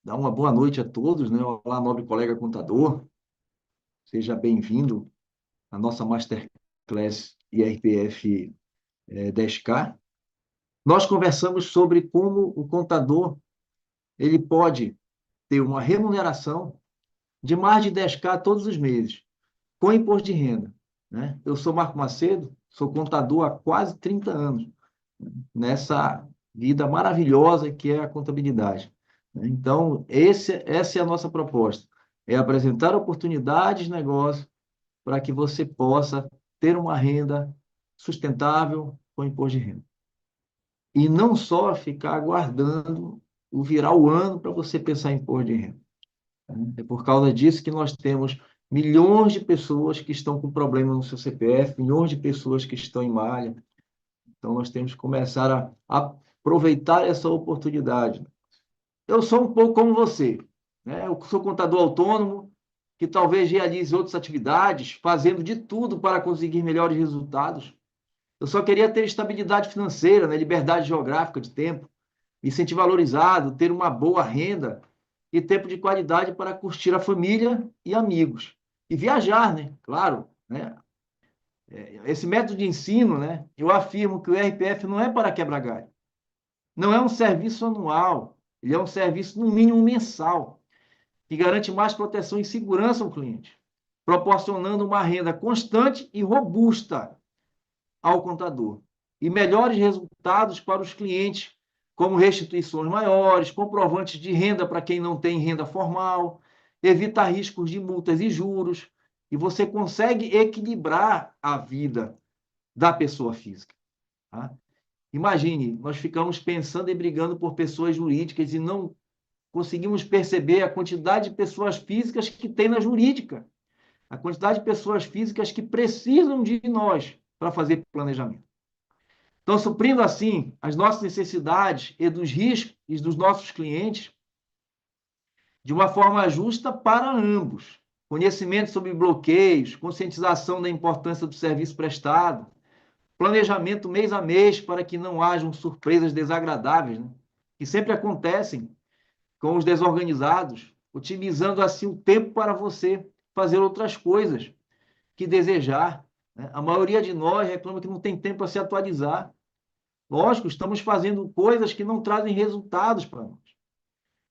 Dar uma boa noite a todos, né? Olá, nobre colega contador, seja bem-vindo à nossa Masterclass IRPF 10K. Nós conversamos sobre como o contador ele pode ter uma remuneração de mais de 10K todos os meses, com imposto de renda, né? Eu sou Marco Macedo, sou contador há quase 30 anos, nessa vida maravilhosa que é a contabilidade. Então, essa é a nossa proposta, é apresentar oportunidades de negócio para que você possa ter uma renda sustentável com imposto de renda. E não só ficar aguardando o virar o ano para você pensar em imposto de renda. É por causa disso que nós temos milhões de pessoas que estão com problema no seu CPF, milhões de pessoas que estão em malha. Então, nós temos que começar a aproveitar essa oportunidade. Eu sou um pouco como você, né? Eu sou contador autônomo, que talvez realize outras atividades, fazendo de tudo para conseguir melhores resultados. Eu só queria ter estabilidade financeira, né? Liberdade geográfica de tempo, me sentir valorizado, ter uma boa renda e tempo de qualidade para curtir a família e amigos. E viajar, né? Claro, né? Esse método de ensino, né? Eu afirmo que o RPF não é para quebrar galho. Não é um serviço anual, ele é um serviço, no mínimo, mensal, que garante mais proteção e segurança ao cliente, proporcionando uma renda constante e robusta ao contador e melhores resultados para os clientes, como restituições maiores, comprovantes de renda para quem não tem renda formal, evita riscos de multas e juros, e você consegue equilibrar a vida da pessoa física. Tá? Imagine, nós ficamos pensando e brigando por pessoas jurídicas e não conseguimos perceber a quantidade de pessoas físicas que tem na jurídica, a quantidade de pessoas físicas que precisam de nós para fazer planejamento. Então, suprindo assim as nossas necessidades e dos riscos dos nossos clientes de uma forma justa para ambos. Conhecimento sobre bloqueios, conscientização da importância do serviço prestado, planejamento mês a mês para que não hajam surpresas desagradáveis, né? Que sempre acontecem com os desorganizados, otimizando assim o tempo para você fazer outras coisas que desejar. Né? A maioria de nós reclama que não tem tempo para se atualizar. Lógico, estamos fazendo coisas que não trazem resultados para nós.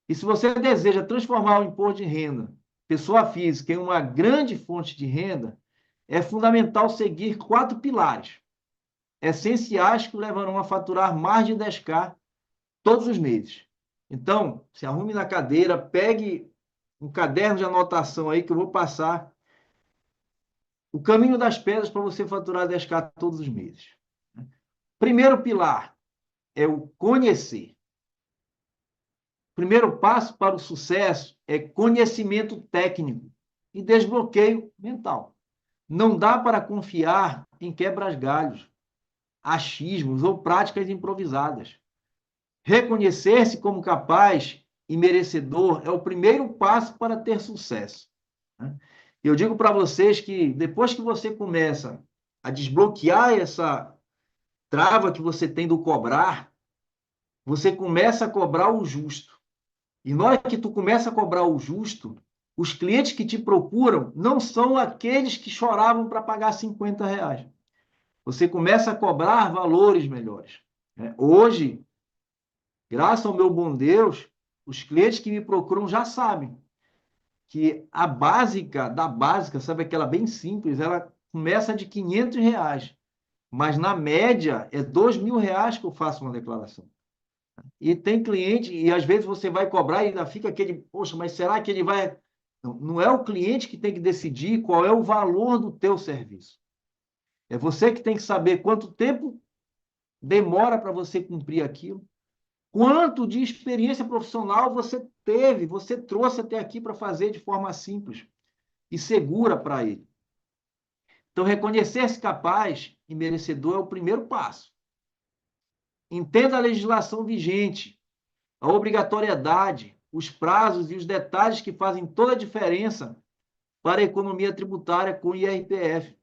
E se você deseja transformar o imposto de renda, pessoa física, em uma grande fonte de renda, é fundamental seguir 4 pilares essenciais que levarão a faturar mais de 10K todos os meses. Então, se arrume na cadeira, pegue um caderno de anotação aí que eu vou passar o caminho das pedras para você faturar 10K todos os meses. Primeiro pilar é o conhecer. Primeiro passo para o sucesso é conhecimento técnico e desbloqueio mental. Não dá para confiar em quebra-galhos, achismos ou práticas improvisadas. Reconhecer-se como capaz e merecedor é o primeiro passo para ter sucesso. Eu digo para vocês que depois que você começa a desbloquear essa trava que você tem do cobrar, você começa a cobrar o justo. E na hora que tu começa a cobrar o justo, os clientes que te procuram não são aqueles que choravam para pagar R$ 50. Você começa a cobrar valores melhores. Hoje, graças ao meu bom Deus, os clientes que me procuram já sabem que a básica da básica, sabe aquela bem simples, ela começa de R$ 500, mas na média é R$ 2.000 que eu faço uma declaração. E tem cliente, e às vezes você vai cobrar e ainda fica aquele, poxa, mas será que ele vai... Não, não é o cliente que tem que decidir qual é o valor do teu serviço. É você que tem que saber quanto tempo demora para você cumprir aquilo, quanto de experiência profissional você teve, você trouxe até aqui para fazer de forma simples e segura para ele. Então, reconhecer-se capaz e merecedor é o primeiro passo. Entenda a legislação vigente, a obrigatoriedade, os prazos e os detalhes que fazem toda a diferença para a economia tributária com o IRPF.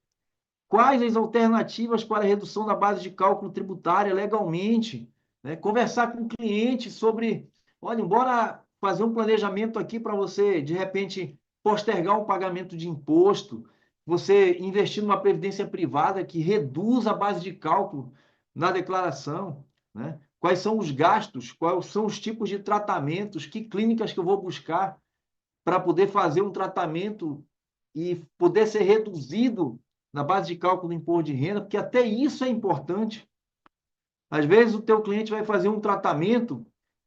Quais as alternativas para a redução da base de cálculo tributária legalmente? Né? Conversar com o cliente sobre, olha, embora fazer um planejamento aqui para você, de repente, postergar o pagamento de imposto, você investir numa previdência privada que reduza a base de cálculo na declaração, né? Quais são os gastos, quais são os tipos de tratamentos, que clínicas que eu vou buscar para poder fazer um tratamento e poder ser reduzido na base de cálculo do imposto de renda, porque até isso é importante. Às vezes o teu cliente vai fazer um tratamento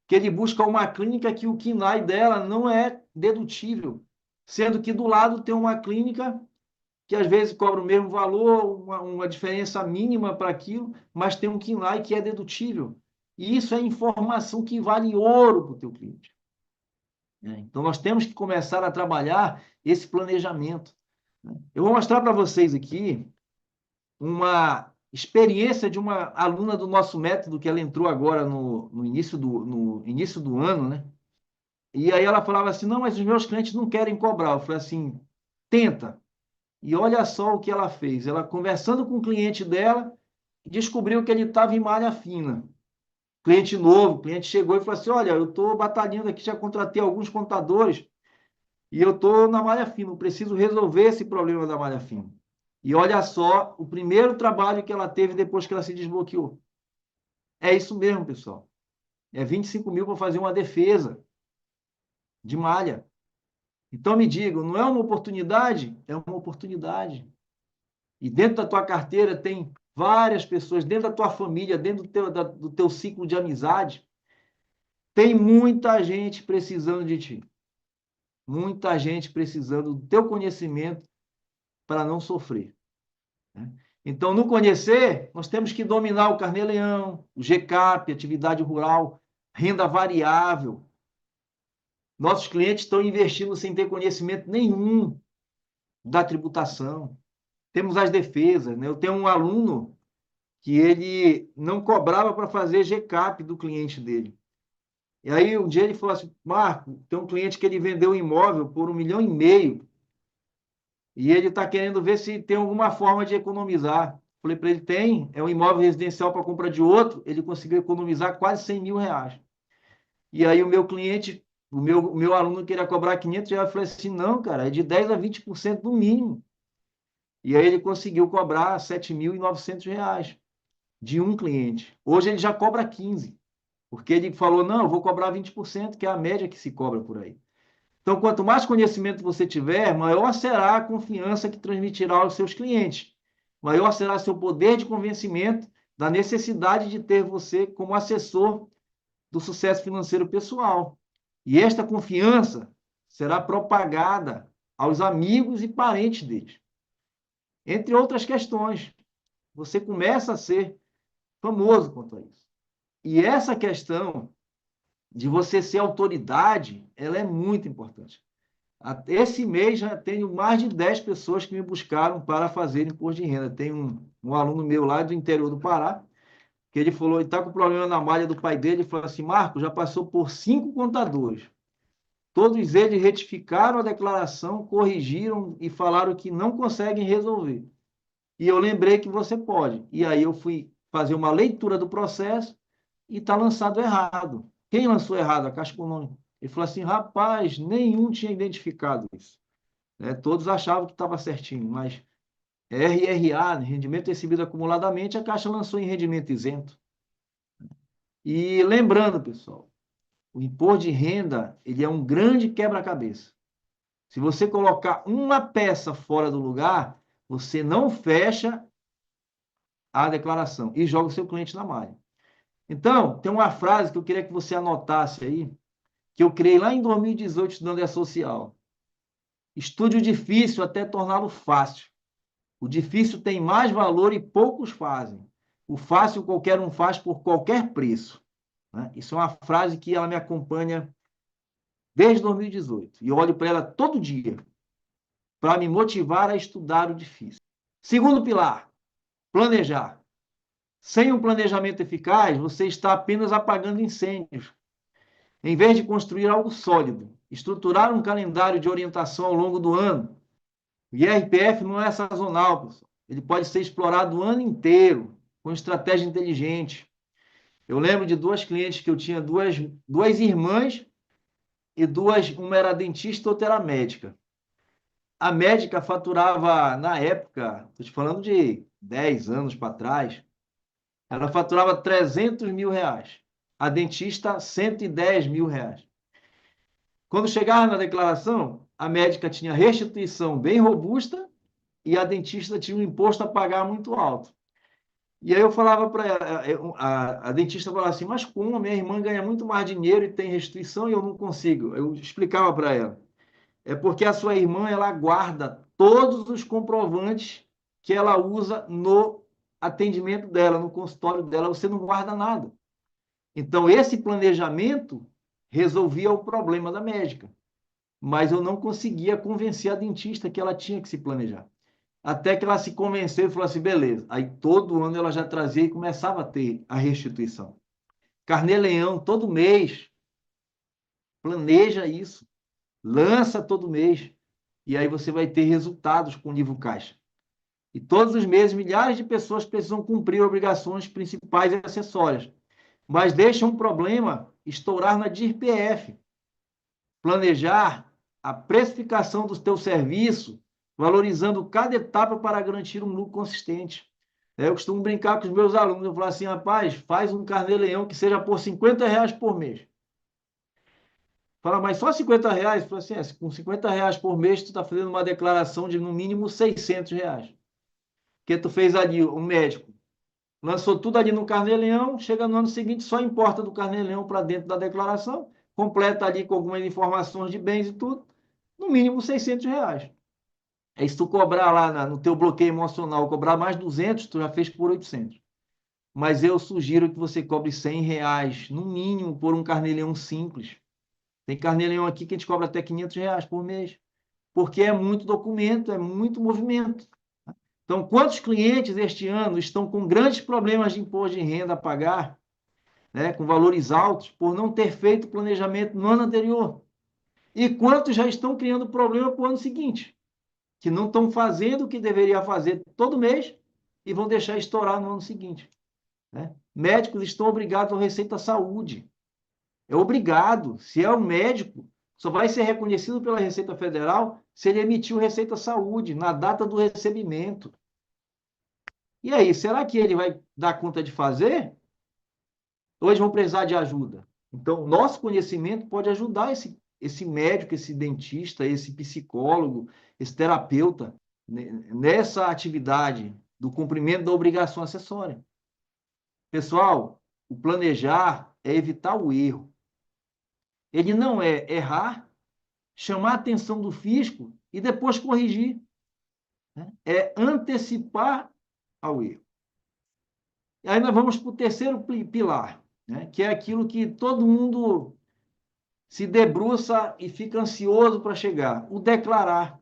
que ele busca uma clínica que o KNAI dela não é dedutível, sendo que do lado tem uma clínica que às vezes cobra o mesmo valor, uma diferença mínima para aquilo, mas tem um KNAI que é dedutível. E isso é informação que vale ouro para o teu cliente. Então, nós temos que começar a trabalhar esse planejamento. Eu vou mostrar para vocês aqui uma experiência de uma aluna do nosso método, que ela entrou agora no início do ano, né? E aí ela falava assim, não, mas os meus clientes não querem cobrar. Eu falei assim, tenta. E olha só o que ela fez. Ela, conversando com o cliente dela, descobriu que ele estava em malha fina. Cliente novo, o cliente chegou e falou assim, olha, eu estou batalhando aqui, já contratei alguns contadores, e eu estou na malha fina, eu preciso resolver esse problema da malha fina. E olha só o primeiro trabalho que ela teve depois que ela se desbloqueou. É isso mesmo, pessoal. É 25 mil para fazer uma defesa de malha. Então me digam, não é uma oportunidade? É uma oportunidade. E dentro da tua carteira tem várias pessoas, dentro da tua família, dentro do teu ciclo de amizade, tem muita gente precisando de ti. Muita gente precisando do teu conhecimento para não sofrer. Né? Então, no conhecer, nós temos que dominar o carnê-leão, o GCAP, atividade rural, renda variável. Nossos clientes estão investindo sem ter conhecimento nenhum da tributação. Temos as defesas. Né? Eu tenho um aluno que ele não cobrava para fazer GCAP do cliente dele. E aí, um dia ele falou assim, Marco, tem um cliente que ele vendeu um imóvel por 1,5 milhão e ele está querendo ver se tem alguma forma de economizar. Falei para ele, tem, é um imóvel residencial para compra de outro, ele conseguiu economizar quase 100 mil reais. E aí o meu cliente, o meu aluno queria cobrar 500 reais, eu falei assim, não, cara, é de 10 a 20% no mínimo. E aí ele conseguiu cobrar 7.900 reais de um cliente. Hoje ele já cobra 15, porque ele falou, não, eu vou cobrar 20%, que é a média que se cobra por aí. Então, quanto mais conhecimento você tiver, maior será a confiança que transmitirá aos seus clientes. Maior será seu poder de convencimento da necessidade de ter você como assessor do sucesso financeiro pessoal. E esta confiança será propagada aos amigos e parentes deles. Entre outras questões, você começa a ser famoso quanto a isso. E essa questão de você ser autoridade, ela é muito importante. Esse mês já tenho mais de 10 pessoas que me buscaram para fazer imposto de renda. Tem um aluno meu lá do interior do Pará, que ele falou, ele está com problema na malha do pai dele, ele falou assim, Marco, já passou por 5 contadores. Todos eles retificaram a declaração, corrigiram e falaram que não conseguem resolver. E eu lembrei que você pode. E aí eu fui fazer uma leitura do processo e está lançado errado. Quem lançou errado? A Caixa Econômica. Ele falou assim, rapaz, nenhum tinha identificado isso. Né? Todos achavam que estava certinho, mas RRA, rendimento recebido acumuladamente, a Caixa lançou em rendimento isento. E lembrando, pessoal, o imposto de renda ele é um grande quebra-cabeça. Se você colocar uma peça fora do lugar, você não fecha a declaração e joga o seu cliente na malha. Então, tem uma frase que eu queria que você anotasse aí, que eu criei lá em 2018 estudando a social. Estude o difícil até torná-lo fácil. O difícil tem mais valor e poucos fazem. O fácil qualquer um faz por qualquer preço. Né? Isso é uma frase que ela me acompanha desde 2018. E eu olho para ela todo dia para me motivar a estudar o difícil. Segundo pilar, planejar. Sem um planejamento eficaz, você está apenas apagando incêndios. Em vez de construir algo sólido, estruturar um calendário de orientação ao longo do ano. O IRPF não é sazonal, pessoal. Ele pode ser explorado o ano inteiro, com estratégia inteligente. Eu lembro de duas clientes que eu tinha, duas irmãs e duas, uma era dentista, outra era médica. A médica faturava, na época, estou te falando de 10 anos para trás, ela faturava 300 mil reais. A dentista, 110 mil reais. Quando chegava na declaração, a médica tinha restituição bem robusta e a dentista tinha um imposto a pagar muito alto. E aí eu falava para ela, a dentista falava assim, mas como? Minha irmã ganha muito mais dinheiro e tem restituição e eu não consigo. Eu explicava para ela. É porque a sua irmã, ela guarda todos os comprovantes que ela usa no atendimento dela, no consultório dela, você não guarda nada. Então, esse planejamento resolvia o problema da médica, mas eu não conseguia convencer a dentista que ela tinha que se planejar. Até que ela se convenceu e falou assim, beleza. Aí todo ano ela já trazia e começava a ter a restituição. Carnê-Leão, todo mês, planeja isso, lança todo mês, e aí você vai ter resultados com o livro caixa. E todos os meses, milhares de pessoas precisam cumprir obrigações principais e acessórias, mas deixa um problema estourar na DIRPF. Planejar a precificação do teu serviço, valorizando cada etapa para garantir um lucro consistente. Eu costumo brincar com os meus alunos, eu falo assim, rapaz, faz um carnê-leão que seja por R$ 50 por mês. Fala, mas só R$ 50? Fala assim, com R$ 50 por mês, tu está fazendo uma declaração de no mínimo R$ 600. Porque tu fez ali, um médico, lançou tudo ali no carnê-leão, chega no ano seguinte, só importa do carnê-leão para dentro da declaração, completa ali com algumas informações de bens e tudo, no mínimo R$ 600. Aí se tu cobrar lá no teu bloqueio emocional, cobrar mais 200, tu já fez por 800. Mas eu sugiro que você cobre R$ 100, no mínimo, por um carnê-leão simples. Tem carnê-leão aqui que a gente cobra até R$ 500 por mês, porque é muito documento, é muito movimento. Então, quantos clientes este ano estão com grandes problemas de imposto de renda a pagar, né, com valores altos, por não ter feito planejamento no ano anterior? E quantos já estão criando problema para o ano seguinte, que não estão fazendo o que deveria fazer todo mês e vão deixar estourar no ano seguinte? Né? Médicos estão obrigados ao Receita Saúde. É obrigado. Se é um médico, só vai ser reconhecido pela Receita Federal se ele emitiu Receita Saúde na data do recebimento. E aí, será que ele vai dar conta de fazer? Ou eles vão precisar de ajuda? Então, nosso conhecimento pode ajudar esse médico, esse dentista, esse psicólogo, esse terapeuta nessa atividade do cumprimento da obrigação acessória. Pessoal, o planejar é evitar o erro. Ele não é errar, chamar a atenção do fisco e depois corrigir. Né? É antecipar ao erro. E aí nós vamos para o terceiro pilar, né? Que é aquilo que todo mundo se debruça e fica ansioso para chegar, o declarar.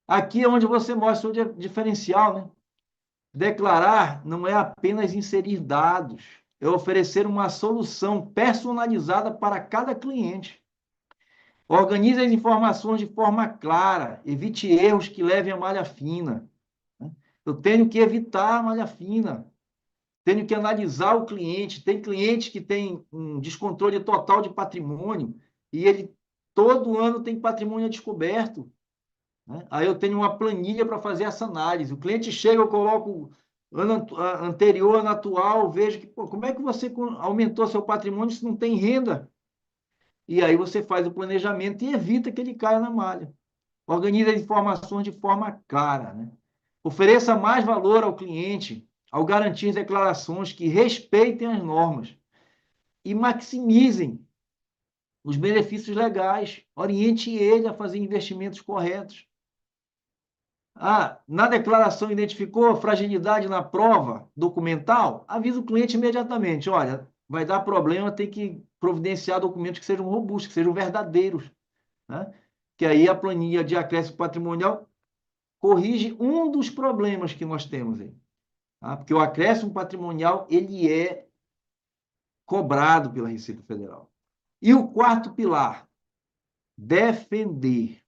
Aqui é onde você mostra o diferencial, né? Declarar não é apenas inserir dados, é oferecer uma solução personalizada para cada cliente. Organize as informações de forma clara, evite erros que levem a malha fina. Eu tenho que evitar a malha fina, tenho que analisar o cliente. Tem cliente que tem um descontrole total de patrimônio e ele todo ano tem patrimônio descoberto. Né? Aí eu tenho uma planilha para fazer essa análise. O cliente chega, eu coloco ano anterior, ano atual, vejo que, pô, como é que você aumentou seu patrimônio se não tem renda? E aí você faz o planejamento e evita que ele caia na malha. Organize as informações de forma clara. Né? Ofereça mais valor ao cliente ao garantir declarações que respeitem as normas e maximizem os benefícios legais. Oriente ele a fazer investimentos corretos. Na declaração identificou fragilidade na prova documental? Avisa o cliente imediatamente. Olha, vai dar problema, tem que providenciar documentos que sejam robustos, que sejam verdadeiros. Né? Que aí a planilha de acréscimo patrimonial corrige um dos problemas que nós temos aí. Tá? Porque o acréscimo patrimonial, ele é cobrado pela Receita Federal. E o quarto pilar, defender.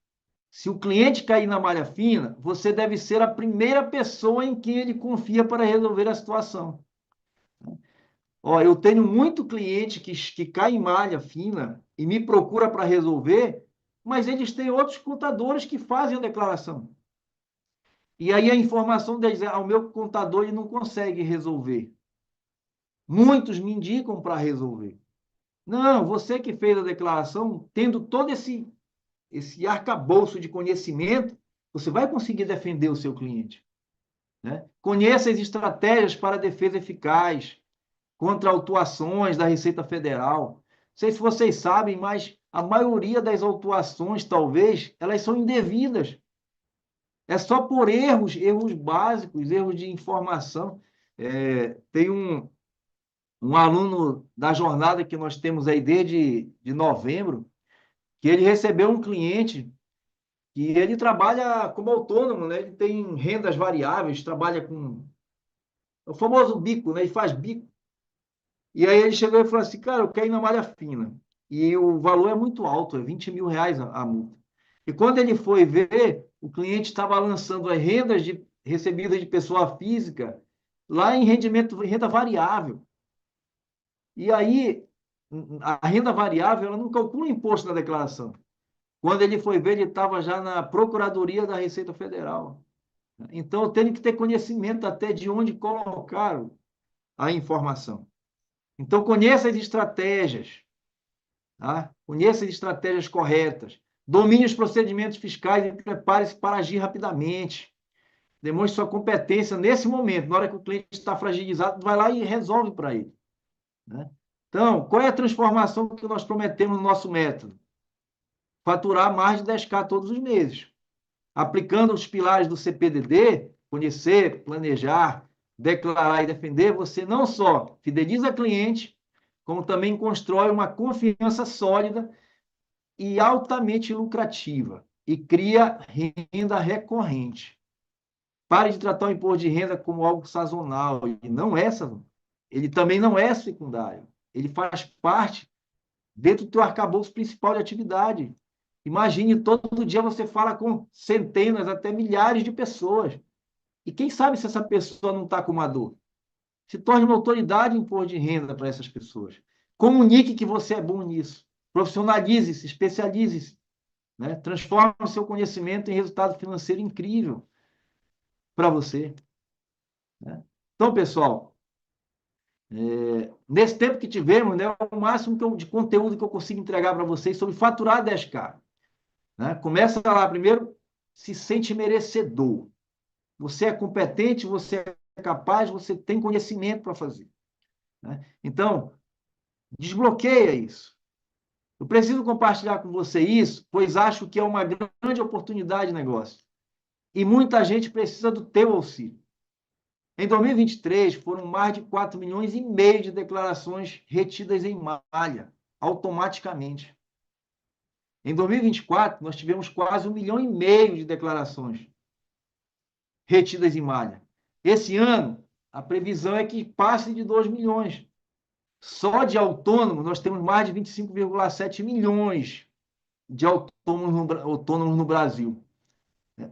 Se o cliente cair na malha fina, você deve ser a primeira pessoa em quem ele confia para resolver a situação. Eu tenho muito cliente que cai em malha fina e me procura para resolver, mas eles têm outros contadores que fazem a declaração. E aí a informação deles é: o meu contador ele não consegue resolver. Muitos me indicam para resolver. Não, você que fez a declaração, tendo todo esse arcabouço de conhecimento, você vai conseguir defender o seu cliente. Né? Conheça as estratégias para defesa eficaz contra autuações da Receita Federal. Não sei se vocês sabem, mas a maioria das autuações, talvez, elas são indevidas. É só por erros básicos, erros de informação. Tem um aluno da jornada que nós temos aí desde de novembro, que ele recebeu um cliente que ele trabalha como autônomo, né? Ele tem rendas variáveis, trabalha com o famoso bico, né? Ele faz bico. E aí ele chegou e falou assim, cara, eu quero ir na malha fina. E o valor é muito alto, é R$ 20.000 a multa. E quando ele foi ver, o cliente estava lançando as rendas recebidas de pessoa física lá em rendimento, renda variável. E aí, a renda variável, ela não calcula imposto na declaração. Quando ele foi ver, ele estava já na Procuradoria da Receita Federal. Então, eu tenho que ter conhecimento até de onde colocar a informação. Então, conheça as estratégias, tá? Conheça as estratégias corretas. Domine os procedimentos fiscais e prepare-se para agir rapidamente. Demonstre sua competência nesse momento. Na hora que o cliente está fragilizado, vai lá e resolve para ele. Né? Então, qual é a transformação que nós prometemos no nosso método? Faturar mais de 10K todos os meses. Aplicando os pilares do CPDD, conhecer, planejar, declarar e defender, você não só fideliza cliente, como também constrói uma confiança sólida e altamente lucrativa e cria renda recorrente. Pare de tratar o imposto de renda como algo sazonal. Ele não é sazonal. Ele também não é secundário. Ele faz parte dentro do teu arcabouço principal de atividade. Imagine, todo dia você fala com centenas, até milhares de pessoas. E quem sabe se essa pessoa não está com uma dor? Se torne uma autoridade em imposto de renda para essas pessoas. Comunique que você é bom nisso. Profissionalize-se, especialize-se. Né? Transforme o seu conhecimento em resultado financeiro incrível para você. Né? Então, pessoal, nesse tempo que tivemos, né, o máximo de conteúdo que eu consigo entregar para vocês sobre faturar 10K. Né? Começa lá, primeiro, se sente merecedor. Você é competente, você é capaz, você tem conhecimento para fazer. Né? Então, desbloqueia isso. Eu preciso compartilhar com você isso, pois acho que é uma grande oportunidade de negócio. E muita gente precisa do teu auxílio. Em 2023, foram mais de 4,5 milhões de declarações retidas em malha, automaticamente. Em 2024, nós tivemos quase 1,5 milhão de declarações retidas em malha. Esse ano, a previsão é que passe de 2 milhões. Só de autônomos, nós temos mais de 25,7 milhões de autônomos no Brasil.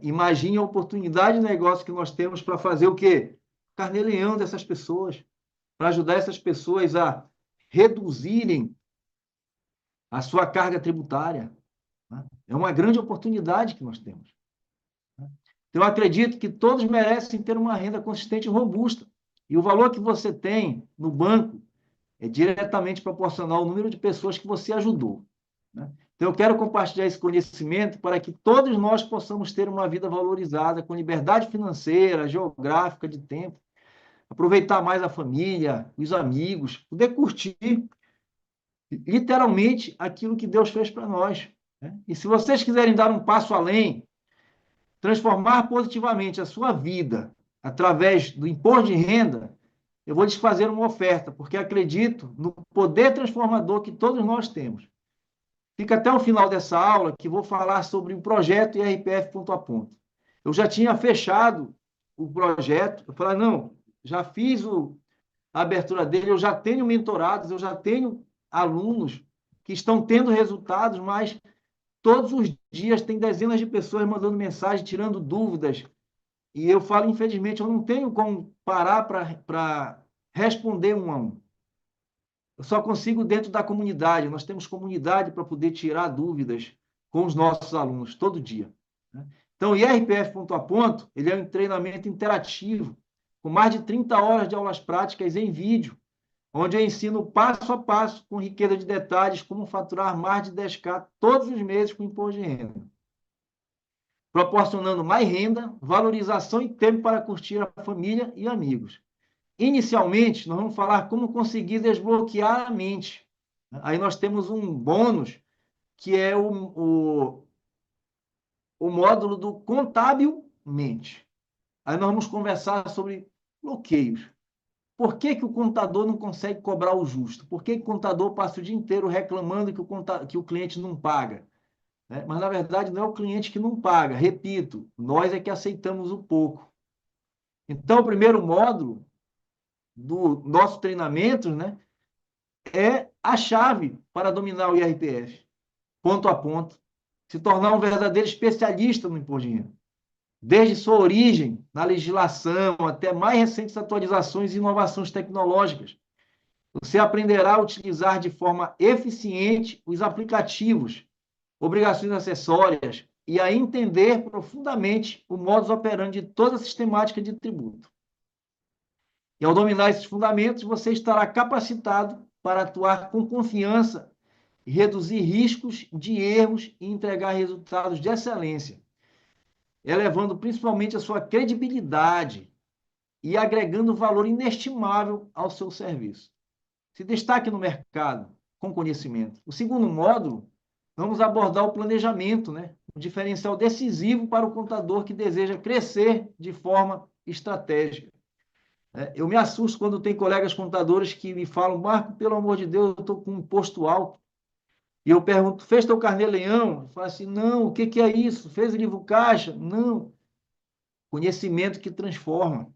Imagine a oportunidade de negócio que nós temos para fazer o quê? Carnê-leão dessas pessoas, para ajudar essas pessoas a reduzirem a sua carga tributária. É uma grande oportunidade que nós temos. Então, eu acredito que todos merecem ter uma renda consistente e robusta. E o valor que você tem no banco é diretamente proporcional ao número de pessoas que você ajudou. Né? Então, eu quero compartilhar esse conhecimento para que todos nós possamos ter uma vida valorizada, com liberdade financeira, geográfica, de tempo, aproveitar mais a família, os amigos, poder curtir literalmente aquilo que Deus fez para nós. Né? E se vocês quiserem dar um passo além, transformar positivamente a sua vida através do imposto de renda, eu vou lhes fazer uma oferta, porque acredito no poder transformador que todos nós temos. Fica até o final dessa aula que vou falar sobre o projeto IRPF ponto a ponto. Eu já tinha fechado o projeto, eu falei, não, já fiz a abertura dele, eu já tenho mentorados, eu já tenho alunos que estão tendo resultados, mas todos os dias tem dezenas de pessoas mandando mensagem, tirando dúvidas. E eu falo, infelizmente, eu não tenho como parar para responder um a um. eu só consigo dentro da comunidade. Nós temos comunidade para poder tirar dúvidas com os nossos alunos todo dia. Então, o IRPF Ponto a Ponto, ele é um treinamento interativo, com mais de 30 horas de aulas práticas em vídeo, onde eu ensino passo a passo, com riqueza de detalhes, como faturar mais de 10K todos os meses com imposto de renda, proporcionando mais renda, valorização e tempo para curtir a família e amigos. Inicialmente, nós vamos falar como conseguir desbloquear a mente. Aí nós temos um bônus, que é o módulo do contabilmente. Aí nós vamos conversar sobre bloqueios. Por que, que o contador não consegue cobrar o justo? Por que, que o contador passa o dia inteiro reclamando que o cliente não paga? Mas, na verdade, não é o cliente que não paga. Repito, nós é que aceitamos o pouco. Então, o primeiro módulo do nosso treinamento, né, é a chave para dominar o IRPF, ponto a ponto, se tornar um verdadeiro especialista no imposto de renda. Desde sua origem na legislação até mais recentes atualizações e inovações tecnológicas, você aprenderá a utilizar de forma eficiente os aplicativos, obrigações acessórias e a entender profundamente o modus operandi de toda a sistemática de tributo. E ao dominar esses fundamentos, você estará capacitado para atuar com confiança e reduzir riscos de erros e entregar resultados de excelência, elevando principalmente a sua credibilidade e agregando valor inestimável ao seu serviço. Se destaque no mercado com conhecimento. O segundo módulo, vamos abordar o planejamento, né? Um diferencial decisivo para o contador que deseja crescer de forma estratégica. Eu me assusto quando tem colegas contadores que me falam: Marco, pelo amor de Deus, eu estou com um imposto alto. E eu pergunto: fez teu carnê-leão? Eu falo assim: não, o que, que é isso? Fez o livro caixa? Não. Conhecimento que transforma.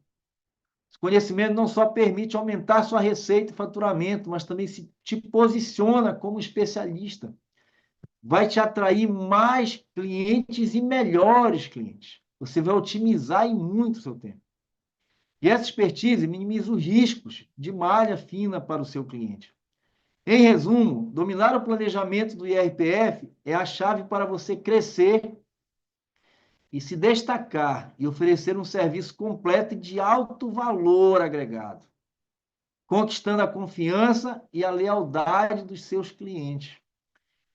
Esse conhecimento não só permite aumentar sua receita e faturamento, mas também te posiciona como especialista. Vai te atrair mais clientes e melhores clientes. Você vai otimizar em muito o seu tempo. E essa expertise minimiza os riscos de malha fina para o seu cliente. Em resumo, dominar o planejamento do IRPF é a chave para você crescer e se destacar e oferecer um serviço completo e de alto valor agregado, conquistando a confiança e a lealdade dos seus clientes.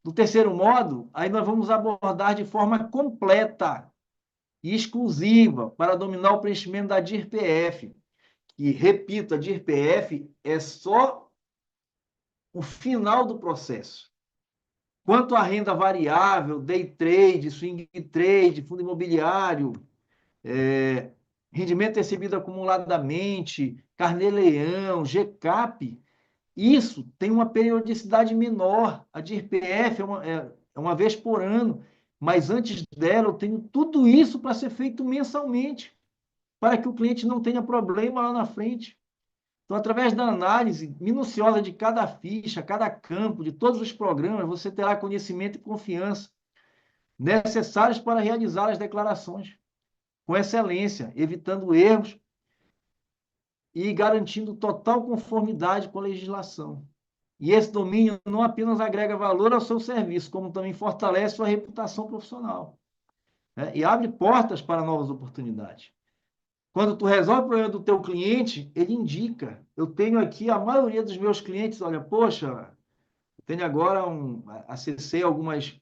No terceiro modo, aí nós vamos abordar de forma completa e exclusiva para dominar o preenchimento da DIRPF. E, repito, a DIRPF é só o final do processo. Quanto à renda variável, day trade, swing trade, fundo imobiliário, rendimento recebido acumuladamente, carnê-leão, GCAP, isso tem uma periodicidade menor. A DIRPF é uma vez por ano, mas antes dela eu tenho tudo isso para ser feito mensalmente, para que o cliente não tenha problema lá na frente. Então, através da análise minuciosa de cada ficha, cada campo, de todos os programas, você terá conhecimento e confiança necessários para realizar as declarações com excelência, evitando erros e garantindo total conformidade com a legislação. E esse domínio não apenas agrega valor ao seu serviço, como também fortalece sua reputação profissional, né? E abre portas para novas oportunidades. Quando tu resolve o problema do teu cliente, ele indica. Eu tenho aqui a maioria dos meus clientes, olha, poxa, eu tenho agora acessei algumas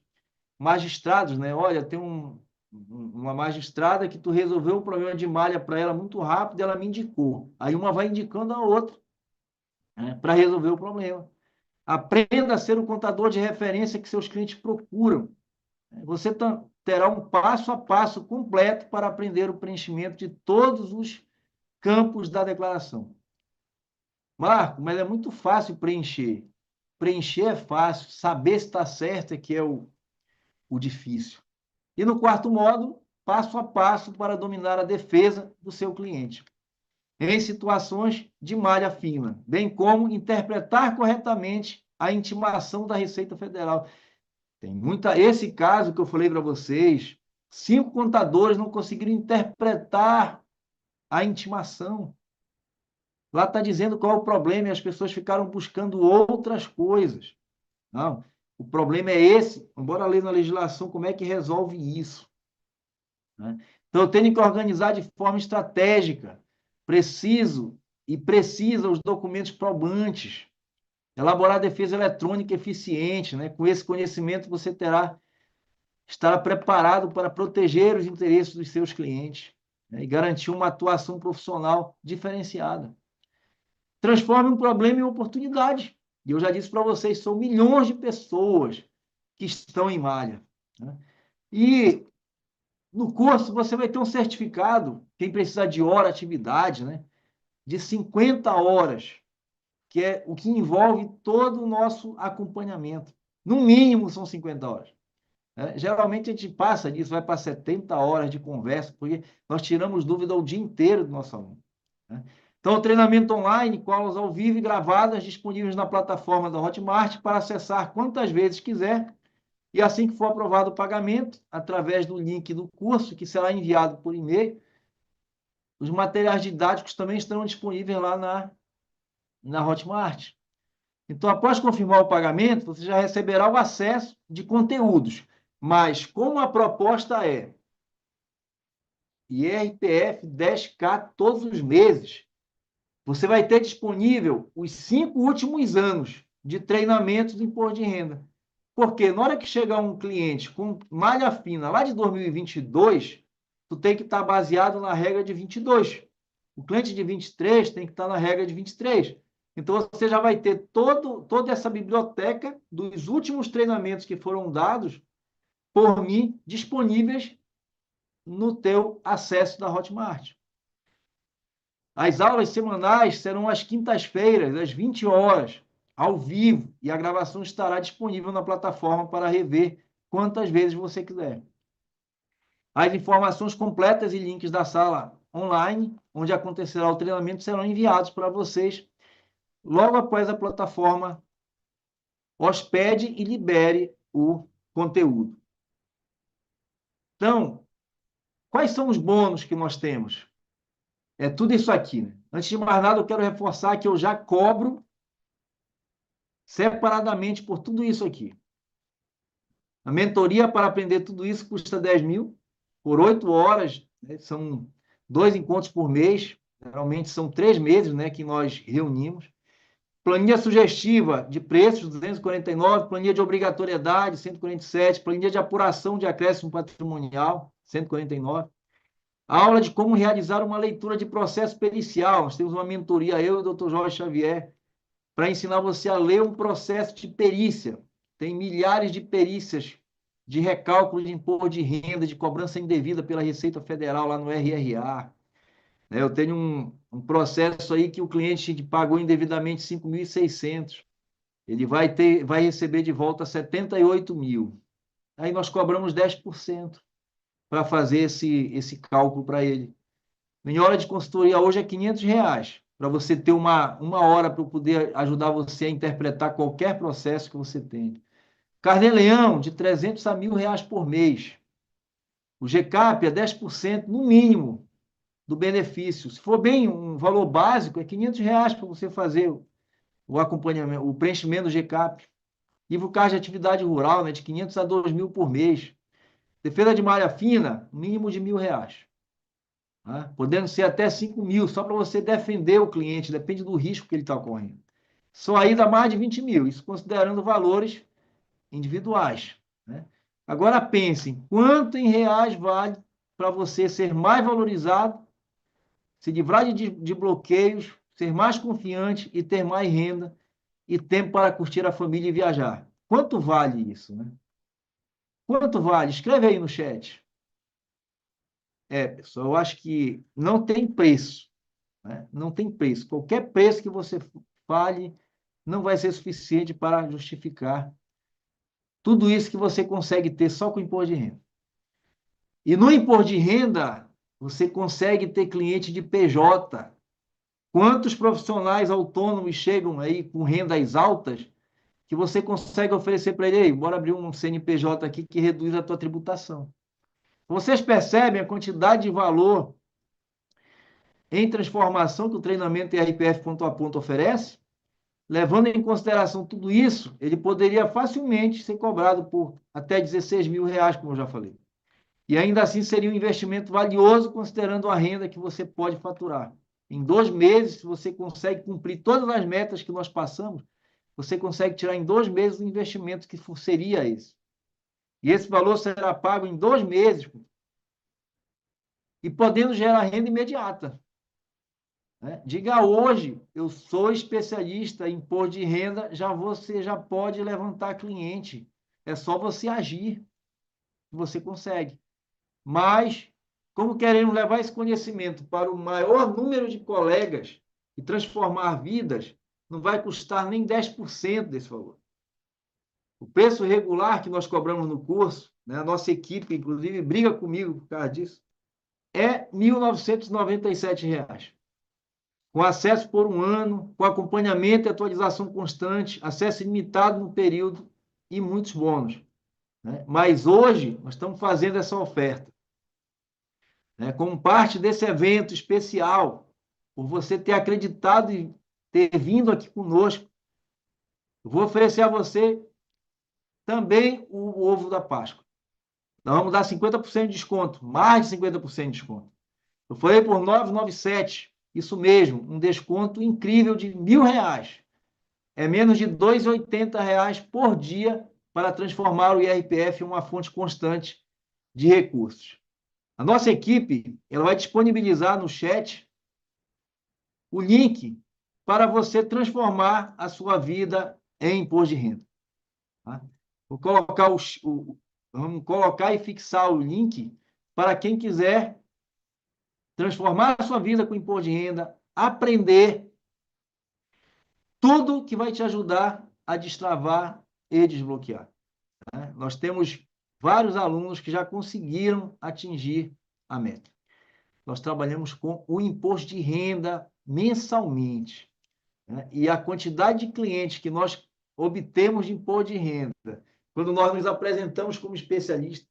magistrados, né? Olha, tem uma magistrada que tu resolveu um problema de malha para ela muito rápido, ela me indicou. Aí uma vai indicando a outra, né, para resolver o problema. Aprenda a ser o contador de referência que seus clientes procuram. Você terá um passo a passo completo para aprender o preenchimento de todos os campos da declaração. Marco, mas é muito fácil preencher. Preencher é fácil, saber se está certo é que é o difícil. E no quarto módulo, passo a passo para dominar a defesa do seu cliente, em situações de malha fina, bem como interpretar corretamente a intimação da Receita Federal. Tem muita. Esse caso que eu falei para vocês, 5 contadores não conseguiram interpretar a intimação. Lá está dizendo qual é o problema e as pessoas ficaram buscando outras coisas. Não, o problema é esse. Bora ler na legislação como é que resolve isso. Né? Então, eu tenho que organizar de forma estratégica, preciso e precisa os documentos probantes, elaborar defesa eletrônica eficiente. Né? Com esse conhecimento, você estará preparado para proteger os interesses dos seus clientes, né? E garantir uma atuação profissional diferenciada. Transforme um problema em oportunidade. E eu já disse para vocês, são milhões de pessoas que estão em malha. Né? E no curso você vai ter um certificado, quem precisar de hora, atividade, né? De 50 horas, que é o que envolve todo o nosso acompanhamento. No mínimo são 50 horas. Né? Geralmente a gente passa disso, vai para 70 horas de conversa, porque nós tiramos dúvida o dia inteiro do nosso aluno. Né? Então, o treinamento online, com aulas ao vivo e gravadas, disponíveis na plataforma da Hotmart para acessar quantas vezes quiser. E assim que for aprovado o pagamento, através do link do curso, que será enviado por e-mail, os materiais didáticos também estarão disponíveis lá na Hotmart. Então, após confirmar o pagamento, você já receberá o acesso de conteúdos. Mas, como a proposta é IRPF 10K todos os meses, você vai ter disponível os 5 últimos anos de treinamento do imposto de renda. Porque na hora que chegar um cliente com malha fina lá de 2022, tu tem que estar baseado na regra de 22. O cliente de 23 tem que estar na regra de 23. Então, você já vai ter toda essa biblioteca dos últimos treinamentos que foram dados por mim disponíveis no teu acesso da Hotmart. As aulas semanais serão às quintas-feiras, às 20 horas, ao vivo, e a gravação estará disponível na plataforma para rever quantas vezes você quiser. As informações completas e links da sala online, onde acontecerá o treinamento, serão enviados para vocês logo após a plataforma hospede e libere o conteúdo. Então, quais são os bônus que nós temos? É tudo isso aqui. Né? Antes de mais nada, eu quero reforçar que eu já cobro separadamente por tudo isso aqui. A mentoria para aprender tudo isso custa 10 mil por 8 horas, né? São 2 encontros por mês, geralmente são 3 meses, né, que nós reunimos. Planilha sugestiva de preços, 249, planilha de obrigatoriedade, 147, planilha de apuração de acréscimo patrimonial, 149. Aula de como realizar uma leitura de processo pericial. Nós temos uma mentoria, eu e o Dr. Jorge Xavier, para ensinar você a ler um processo de perícia. Tem milhares de perícias de recálculo de imposto de renda, de cobrança indevida pela Receita Federal lá no RRA. Eu tenho um processo aí que o cliente pagou indevidamente 5.600. Ele vai receber de volta 78 mil. Aí nós cobramos 10% para fazer esse cálculo para ele. Minha hora de consultoria hoje é R$ 500, para você ter uma hora para eu poder ajudar você a interpretar qualquer processo que você tenha. Carnê-Leão, de 300 a R$ 1.000 por mês. O GCAP é 10% no mínimo do benefício. Se for bem um valor básico, é R$ 500 para você fazer o acompanhamento, o preenchimento do GCAP. IVO-CAR de atividade rural, né, de 500 a 2.000 por mês. Defesa de malha fina, mínimo de R$ 1.000. Tá? Podendo ser até 5 mil, só para você defender o cliente, depende do risco que ele está correndo. Só aí dá mais de 20 mil, isso considerando valores individuais. Né? Agora pensem, quanto em reais vale para você ser mais valorizado, se livrar de bloqueios, ser mais confiante e ter mais renda e tempo para curtir a família e viajar. Quanto vale isso? Né? Quanto vale? Escreve aí no chat. Pessoal, eu acho que não tem preço. Né? Não tem preço. Qualquer preço que você fale não vai ser suficiente para justificar tudo isso que você consegue ter só com o imposto de renda. E no imposto de renda, você consegue ter cliente de PJ. Quantos profissionais autônomos chegam aí com rendas altas que você consegue oferecer para ele, bora abrir um CNPJ aqui que reduz a tua tributação. Vocês percebem a quantidade de valor em transformação que o treinamento IRPF ponto a ponto oferece, levando em consideração tudo isso, ele poderia facilmente ser cobrado por até 16 mil reais, como eu já falei. E ainda assim seria um investimento valioso, considerando a renda que você pode faturar. Em 2 meses, se você consegue cumprir todas as metas que nós passamos, você consegue tirar em 2 meses o investimento que seria esse. E esse valor será pago em 2 meses, e podendo gerar renda imediata. Né? Diga hoje, eu sou especialista em imposto de renda, você já pode levantar cliente. É só você agir, você consegue. Mas, como queremos levar esse conhecimento para o maior número de colegas e transformar vidas, não vai custar nem 10% desse valor. O preço regular que nós cobramos no curso, né, a nossa equipe, inclusive, briga comigo por causa disso, é R$ 1.997, com acesso por 1 ano, com acompanhamento e atualização constante, acesso ilimitado no período e muitos bônus. Né? Mas hoje, nós estamos fazendo essa oferta. Né? Como parte desse evento especial, por você ter acreditado e ter vindo aqui conosco, eu vou oferecer a você também o ovo da Páscoa. Nós vamos dar 50% de desconto, mais de 50% de desconto. Eu falei por 997, isso mesmo, um desconto incrível de R$ 1.000. É menos de R$ 280 por dia para transformar o IRPF em uma fonte constante de recursos. A nossa equipe ela vai disponibilizar no chat o link para você transformar a sua vida em imposto de renda. Tá? Vamos colocar e fixar o link para quem quiser transformar a sua vida com imposto de renda, aprender tudo que vai te ajudar a destravar e desbloquear. Né? Nós temos vários alunos que já conseguiram atingir a meta. Nós trabalhamos com o imposto de renda mensalmente. Né? E a quantidade de clientes que nós obtemos de imposto de renda, quando nós nos apresentamos como especialistas,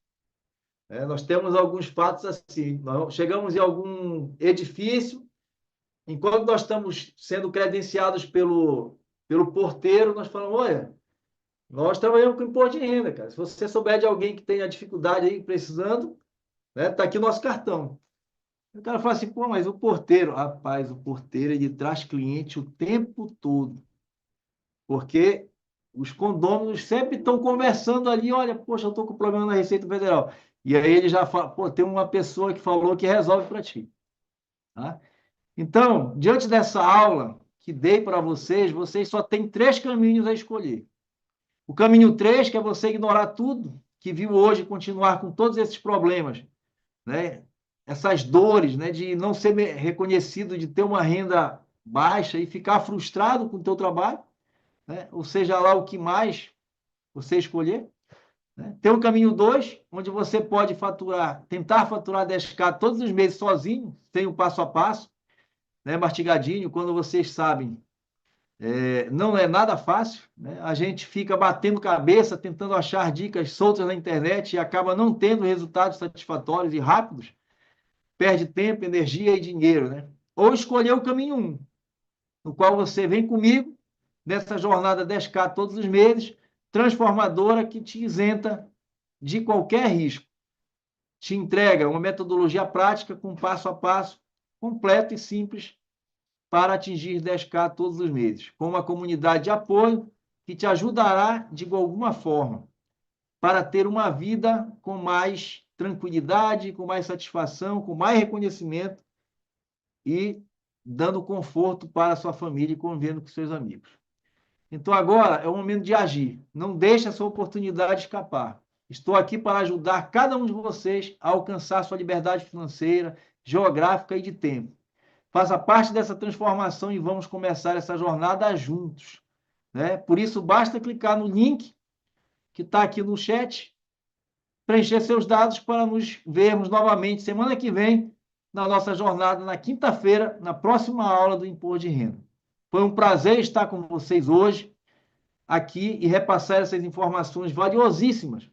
nós temos alguns fatos assim, nós chegamos em algum edifício, enquanto nós estamos sendo credenciados pelo porteiro, nós falamos, olha, nós trabalhamos com imposto de renda, cara. Se você souber de alguém que tenha dificuldade aí, precisando, né, tá aqui o nosso cartão. O cara fala assim, pô, mas o porteiro, rapaz, o porteiro, ele traz cliente o tempo todo. Porque os condôminos sempre estão conversando ali, olha, poxa, eu estou com problema na Receita Federal. E aí ele já fala, pô, tem uma pessoa que falou que resolve para ti. Tá? Então, diante dessa aula que dei para vocês, vocês só têm 3 caminhos a escolher. O caminho 3, que é você ignorar tudo que viu hoje, continuar com todos esses problemas, né? Essas dores, né? De não ser reconhecido, de ter uma renda baixa e ficar frustrado com o teu trabalho, né? Ou seja lá o que mais você escolher. Né? Tem o caminho 2, onde você pode tentar faturar 10K todos os meses sozinho, sem o passo a passo, né? Mastigadinho, quando vocês sabem não é nada fácil, né? A gente fica batendo cabeça, tentando achar dicas soltas na internet e acaba não tendo resultados satisfatórios e rápidos, perde tempo, energia e dinheiro. Né? Ou escolher o caminho 1, no qual você vem comigo nessa jornada 10K todos os meses, transformadora que te isenta de qualquer risco. Te entrega uma metodologia prática com passo a passo, completo e simples, para atingir 10K todos os meses, com uma comunidade de apoio que te ajudará de alguma forma para ter uma vida com mais tranquilidade, com mais satisfação, com mais reconhecimento e dando conforto para a sua família e convivendo com seus amigos. Então agora é o momento de agir. Não deixe essa oportunidade escapar. Estou aqui para ajudar cada um de vocês a alcançar sua liberdade financeira, geográfica e de tempo. Faça parte dessa transformação e vamos começar essa jornada juntos. Né? Por isso, basta clicar no link que está aqui no chat, preencher seus dados para nos vermos novamente semana que vem na nossa jornada, na quinta-feira, na próxima aula do Imposto de Renda. Foi um prazer estar com vocês hoje aqui e repassar essas informações valiosíssimas.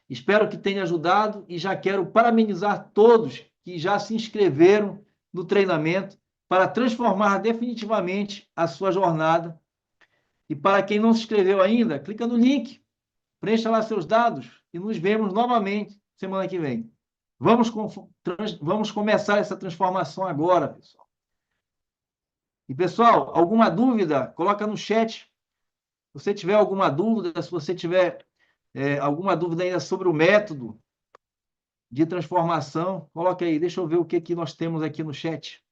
Espero que tenha ajudado e já quero parabenizar todos que já se inscreveram no treinamento para transformar definitivamente a sua jornada. E para quem não se inscreveu ainda, clica no link, preencha lá seus dados e nos vemos novamente semana que vem. Vamos começar essa transformação agora, pessoal. E, pessoal, alguma dúvida, coloca no chat. Se você tiver alguma dúvida, se você tiver alguma dúvida ainda sobre o método de transformação, coloque aí. Deixa eu ver o que nós temos aqui no chat.